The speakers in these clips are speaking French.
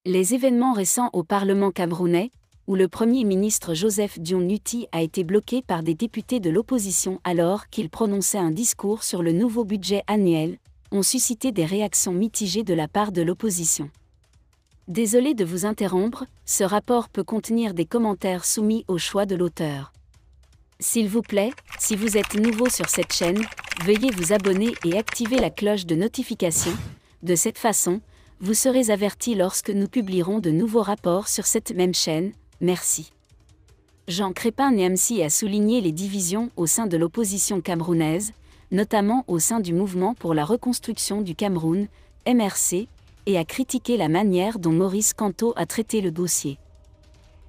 Les événements récents au Parlement camerounais, où le Premier ministre Joseph Dion Nuti a été bloqué par des députés de l'opposition alors qu'il prononçait un discours sur le nouveau budget annuel, ont suscité des réactions mitigées de la part de l'opposition. Désolé de vous interrompre, ce rapport peut contenir des commentaires soumis au choix de l'auteur. S'il vous plaît, si vous êtes nouveau sur cette chaîne, veuillez vous abonner et activer la cloche de notification. De cette façon, vous serez averti lorsque nous publierons de nouveaux rapports sur cette même chaîne. Merci. Jean Crépin-Niamsi a souligné les divisions au sein de l'opposition camerounaise, notamment au sein du Mouvement pour la reconstruction du Cameroun, MRC, et a critiqué la manière dont Maurice Kamto a traité le dossier.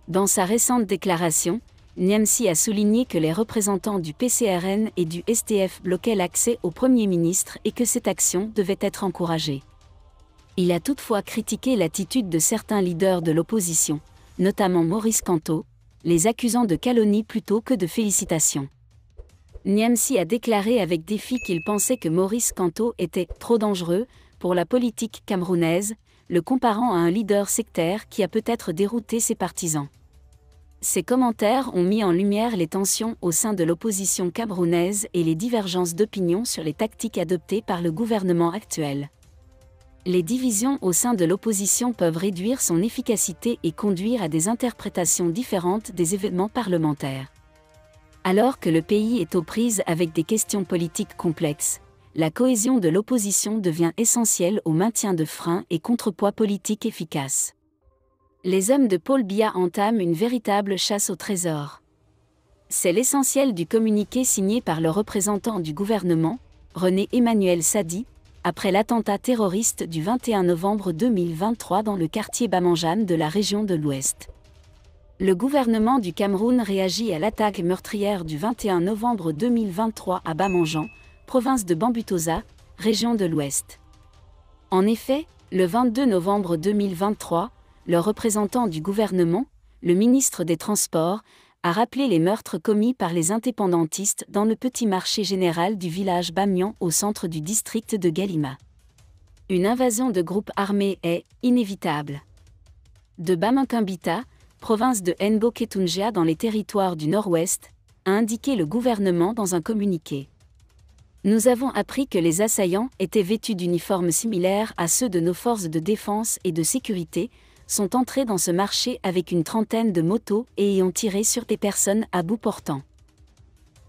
Dans sa récente déclaration, Niamsi a souligné que les représentants du PCRN et du STF bloquaient l'accès au Premier ministre et que cette action devait être encouragée. Il a toutefois critiqué l'attitude de certains leaders de l'opposition, notamment Maurice Kamto, les accusant de calomnie plutôt que de félicitations. Niamsi a déclaré avec défi qu'il pensait que Maurice Kamto était « trop dangereux » pour la politique camerounaise, le comparant à un leader sectaire qui a peut-être dérouté ses partisans. Ces commentaires ont mis en lumière les tensions au sein de l'opposition camerounaise et les divergences d'opinion sur les tactiques adoptées par le gouvernement actuel. Les divisions au sein de l'opposition peuvent réduire son efficacité et conduire à des interprétations différentes des événements parlementaires. Alors que le pays est aux prises avec des questions politiques complexes, la cohésion de l'opposition devient essentielle au maintien de freins et contrepoids politiques efficaces. Les hommes de Paul Biya entament une véritable chasse au trésor. C'est l'essentiel du communiqué signé par le représentant du gouvernement, René Emmanuel Sadi, après l'attentat terroriste du 21 novembre 2023 dans le quartier Bamanjane de la région de l'Ouest. Le gouvernement du Cameroun réagit à l'attaque meurtrière du 21 novembre 2023 à Bamanjan, province de Bambutosa, région de l'Ouest. En effet, le 22 novembre 2023, le représentant du gouvernement, le ministre des Transports, a rappelé les meurtres commis par les indépendantistes dans le petit marché général du village Bamian au centre du district de Galima. Une invasion de groupes armés est inévitable. De Bamankambita, province de Nbo-Ketunjia dans les territoires du Nord-Ouest, a indiqué le gouvernement dans un communiqué. Nous avons appris que les assaillants étaient vêtus d'uniformes similaires à ceux de nos forces de défense et de sécurité, sont entrés dans ce marché avec une trentaine de motos et y ont tiré sur des personnes à bout portant.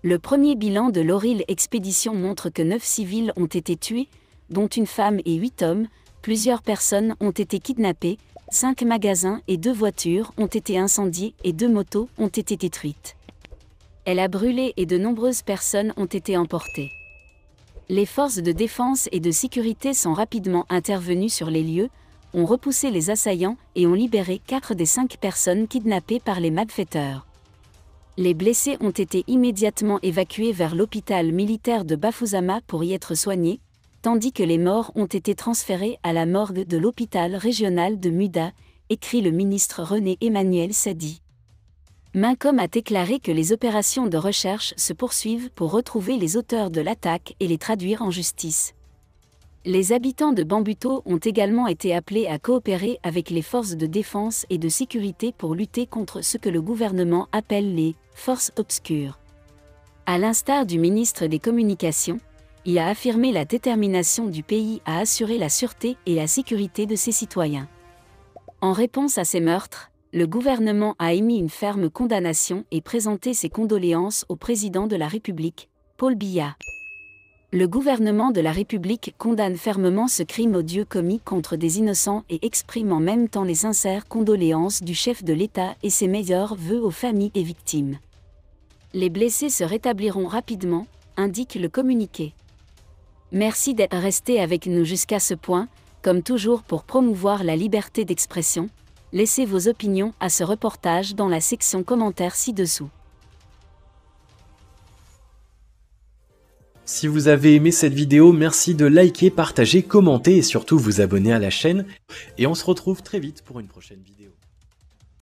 Le premier bilan de l'Oril Expédition montre que 9 civils ont été tués, dont une femme et 8 hommes, plusieurs personnes ont été kidnappées, 5 magasins et 2 voitures ont été incendiés et 2 motos ont été détruites. Elle a brûlé et de nombreuses personnes ont été emportées. Les forces de défense et de sécurité sont rapidement intervenues sur les lieux, ont repoussé les assaillants et ont libéré 4 des 5 personnes kidnappées par les malfaiteurs. Les blessés ont été immédiatement évacués vers l'hôpital militaire de Bafoussama pour y être soignés, tandis que les morts ont été transférés à la morgue de l'hôpital régional de Muda, écrit le ministre René Emmanuel Sadi. Mincom a déclaré que les opérations de recherche se poursuivent pour retrouver les auteurs de l'attaque et les traduire en justice. Les habitants de Bambuto ont également été appelés à coopérer avec les forces de défense et de sécurité pour lutter contre ce que le gouvernement appelle les « forces obscures ». À l'instar du ministre des Communications, il a affirmé la détermination du pays à assurer la sûreté et la sécurité de ses citoyens. En réponse à ces meurtres, le gouvernement a émis une ferme condamnation et présenté ses condoléances au président de la République, Paul Biya. Le gouvernement de la République condamne fermement ce crime odieux commis contre des innocents et exprime en même temps les sincères condoléances du chef de l'État et ses meilleurs vœux aux familles et victimes. Les blessés se rétabliront rapidement, indique le communiqué. Merci d'être resté avec nous jusqu'à ce point, comme toujours pour promouvoir la liberté d'expression. Laissez vos opinions à ce reportage dans la section commentaires ci-dessous. Si vous avez aimé cette vidéo, merci de liker, partager, commenter et surtout vous abonner à la chaîne. Et on se retrouve très vite pour une prochaine vidéo.